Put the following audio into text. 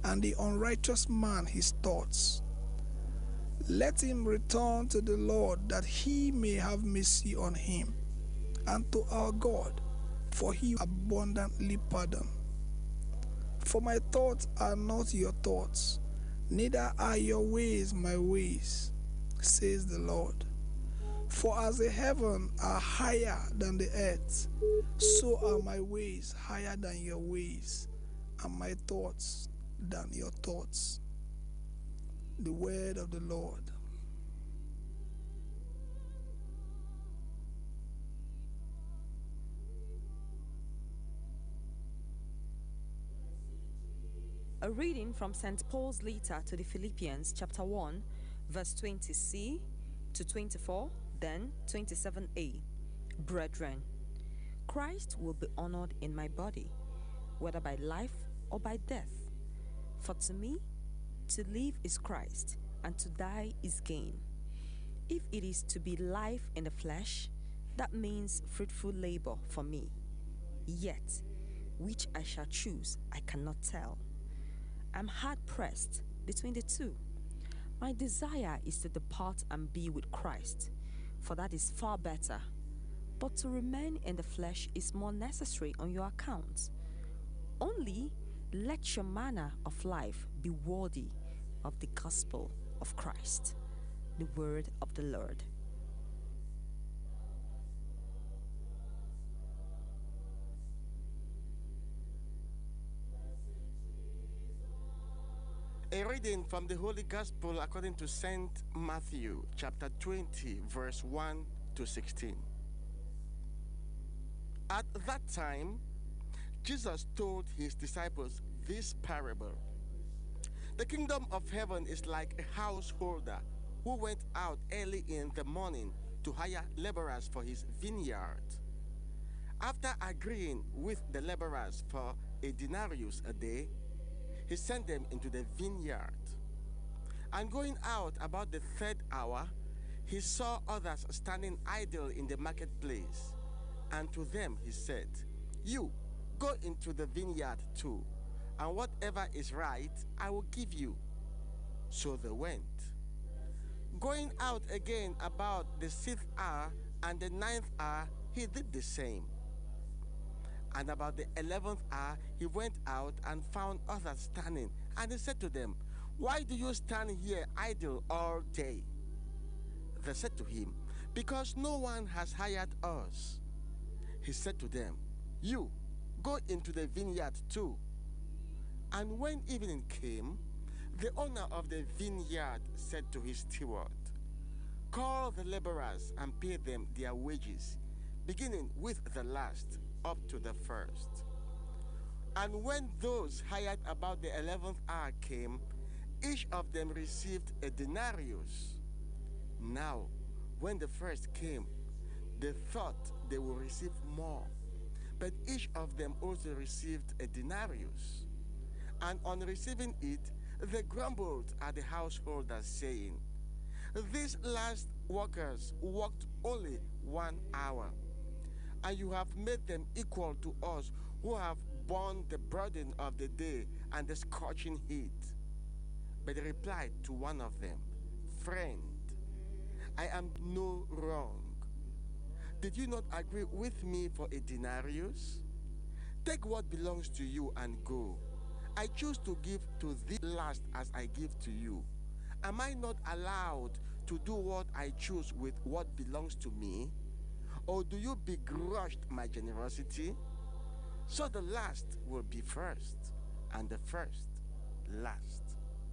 and the unrighteous man his thoughts. Let him return to the Lord, that he may have mercy on him, and to our God, for he abundantly pardon. For my thoughts are not your thoughts, neither are your ways my ways, says the Lord. For as the heavens are higher than the earth, so are my ways higher than your ways, and my thoughts than your thoughts. The word of the Lord. A reading from St. Paul's letter to the Philippians, chapter 1, verse 20c to 24, then 27a. Brethren, Christ will be honored in my body, whether by life or by death. For to me, to live is Christ, and to die is gain. If it is to be life in the flesh, that means fruitful labor for me. Yet, which I shall choose, I cannot tell. I'm hard pressed between the two. My desire is to depart and be with Christ, for that is far better. But to remain in the flesh is more necessary on your account. Only let your manner of life be worthy of the gospel of Christ. The word of the Lord. A reading from the Holy Gospel according to St. Matthew, chapter 20, verse 1 to 16. At that time, Jesus told his disciples this parable. The kingdom of heaven is like a householder who went out early in the morning to hire laborers for his vineyard. After agreeing with the laborers for a denarius a day, he sent them into the vineyard. And going out about the third hour, he saw others standing idle in the marketplace. And to them he said, "You, go into the vineyard too, and whatever is right I will give you." So they went. Going out again about the sixth hour and the ninth hour, he did the same. And about the 11th hour, he went out and found others standing. And he said to them, "Why do you stand here idle all day?" They said to him, "Because no one has hired us." He said to them, "You, go into the vineyard too." And when evening came, the owner of the vineyard said to his steward, "Call the laborers and pay them their wages, beginning with the last up to the first." And when those hired about the 11th hour came, each of them received a denarius. Now, when the first came, they thought they would receive more, but each of them also received a denarius. And on receiving it, they grumbled at the householders, saying, "These last workers worked only 1 hour, and you have made them equal to us who have borne the burden of the day and the scorching heat." But he replied to one of them, "Friend, I am no wrong. Did you not agree with me for a denarius? Take what belongs to you and go. I choose to give to the last as I give to you. Am I not allowed to do what I choose with what belongs to me? Or do you begrudge my generosity?" So the last will be first, and the first last.